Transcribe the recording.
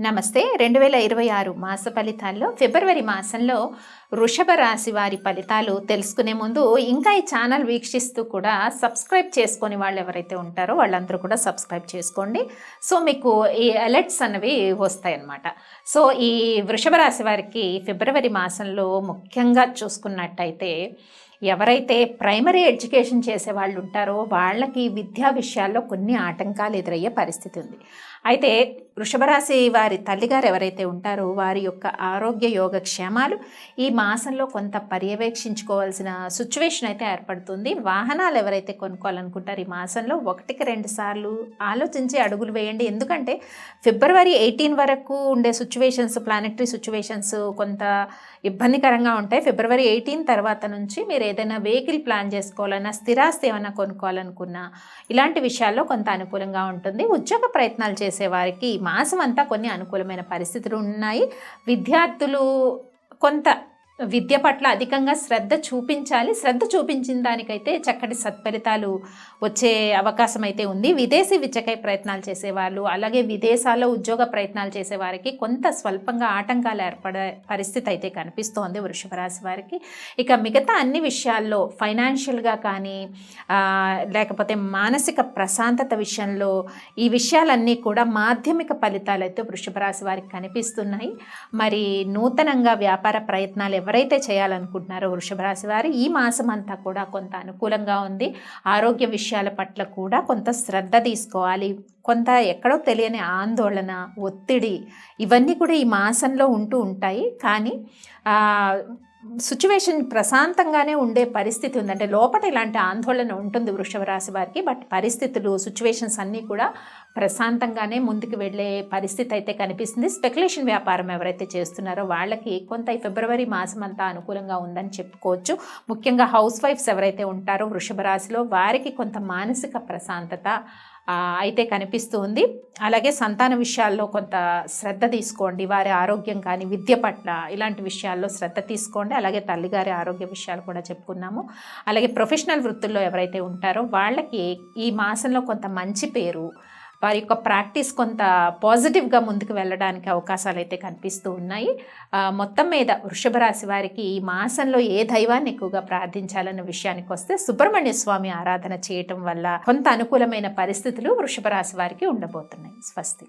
నమస్తే. 2026 మాస ఫలితాల్లో ఫిబ్రవరి మాసంలో వృషభ రాశి వారి ఫలితాలు తెలుసుకునే ముందు ఇంకా ఈ ఛానల్ వీక్షిస్తూ కూడా సబ్స్క్రైబ్ చేసుకొని వాళ్ళు ఎవరైతే ఉంటారో వాళ్ళందరూ కూడా సబ్స్క్రైబ్ చేసుకోండి. సో మీకు ఈ అలర్ట్స్ అనేవి వస్తాయన్నమాట. సో ఈ వృషభ రాశి వారికి ఫిబ్రవరి మాసంలో ముఖ్యంగా చూసుకున్నట్టయితే ఎవరైతే ప్రైమరీ ఎడ్యుకేషన్ చేసే వాళ్ళు ఉంటారో వాళ్ళకి విద్యా విషయాల్లో కొన్ని ఆటంకాలు ఎదురయ్యే పరిస్థితి ఉంది. అయితే వృషభ రాశి వారి తల్లిగారు ఎవరైతే ఉంటారో వారి యొక్క ఆరోగ్య యోగక్షేమాలు ఈ మాసంలో కొంత పర్యవేక్షించుకోవాల్సిన సిచ్యువేషన్ అయితే ఏర్పడుతుంది. వాహనాలు ఎవరైతే కొనుక్కోవాలనుకుంటారు ఈ మాసంలో 1-2 సార్లు ఆలోచించి అడుగులు వేయండి. ఎందుకంటే ఫిబ్రవరి 18 వరకు ఉండే సిచ్యువేషన్స్, ప్లానెటరీ సిచ్యువేషన్స్ కొంత ఇబ్బందికరంగా ఉంటాయి. ఫిబ్రవరి 18 తర్వాత నుంచి మీరు ఏదైనా వెహికల్ ప్లాన్ చేసుకోవాలన్నా, స్థిరాస్తి ఏమైనా కొనుక్కోవాలనుకున్నా ఇలాంటి విషయాల్లో కొంత అనుకూలంగా ఉంటుంది. ఉద్యోగ ప్రయత్నాలు చేసే వారికి మాసం అంతా కొన్ని అనుకూలమైన పరిస్థితులు ఉన్నాయి. విద్యార్థులు కొంత విద్య పట్ల అధికంగా శ్రద్ధ చూపించాలి. శ్రద్ధ చూపించిన దానికైతే చక్కటి సత్ఫలితాలు వచ్చే అవకాశం అయితే ఉంది. విదేశీ విద్యకై ప్రయత్నాలు చేసేవాళ్ళు, అలాగే విదేశాల్లో ఉద్యోగ ప్రయత్నాలు చేసేవారికి కొంత స్వల్పంగా ఆటంకాలు ఏర్పడే పరిస్థితి అయితే కనిపిస్తోంది వృషభ రాశి వారికి. ఇక మిగతా అన్ని విషయాల్లో ఫైనాన్షియల్గా కానీ లేకపోతే మానసిక ప్రశాంతత విషయంలో ఈ విషయాలన్నీ కూడా మాధ్యమిక ఫలితాలు అయితే వృషభ రాశి వారికి కనిపిస్తున్నాయి. మరి నూతనంగా వ్యాపార ప్రయత్నాలు ఎవరైతే చేయాలనుకుంటున్నారో వృషభ రాశి వారు ఈ మాసం అంతా కూడా కొంత అనుకూలంగా ఉంది. ఆరోగ్య విషయాల పట్ల కూడా కొంత శ్రద్ధ తీసుకోవాలి. కొంత ఎక్కడో తెలియని ఆందోళన, ఒత్తిడి ఇవన్నీ కూడా ఈ మాసంలో ఉంటూ ఉంటాయి. కానీ సిచ్యువేషన్ ప్రశాంతంగానే ఉండే పరిస్థితి ఉంది. అంటే లోపల ఇలాంటి ఆందోళన ఉంటుంది వృషభ రాశి వారికి. బట్ పరిస్థితులు, సిచ్యువేషన్స్ అన్నీ కూడా ప్రశాంతంగానే ముందుకు వెళ్ళే పరిస్థితి అయితే కనిపిస్తుంది. స్పెక్యులేషన్ వ్యాపారం ఎవరైతే చేస్తున్నారో వాళ్ళకి కొంత ఈ ఫిబ్రవరి మాసం అంతా అనుకూలంగా ఉందని చెప్పుకోవచ్చు. ముఖ్యంగా హౌస్ వైఫ్స్ ఎవరైతే ఉంటారో వృషభ రాశిలో వారికి కొంత మానసిక ప్రశాంతత అయితే కనిపిస్తూ ఉంది. అలాగే సంతాన విషయాల్లో కొంత శ్రద్ధ తీసుకోండి. వారి ఆరోగ్యం కానీ, విద్య పట్ల ఇలాంటి విషయాల్లో శ్రద్ధ తీసుకోండి. అలాగే తల్లిగారి ఆరోగ్య విషయాలు కూడా చెప్పుకున్నాము. అలాగే ప్రొఫెషనల్ వృత్తుల్లో ఎవరైతే ఉంటారో వాళ్ళకి ఈ మాసంలో కొంత మంచి పేరు, వారి యొక్క ప్రాక్టీస్ కొంత పాజిటివ్గా ముందుకు వెళ్ళడానికి అవకాశాలు అయితే కనిపిస్తూ ఉన్నాయి. మొత్తం మీద వృషభ రాశి వారికి ఈ మాసంలో ఏ దైవాన్ని ఎక్కువగా ప్రార్థించాలన్న విషయానికి వస్తే సుబ్రహ్మణ్య స్వామి ఆరాధన చేయటం వల్ల కొంత అనుకూలమైన పరిస్థితులు వృషభ రాశి వారికి ఉండబోతున్నాయి. స్వస్తి.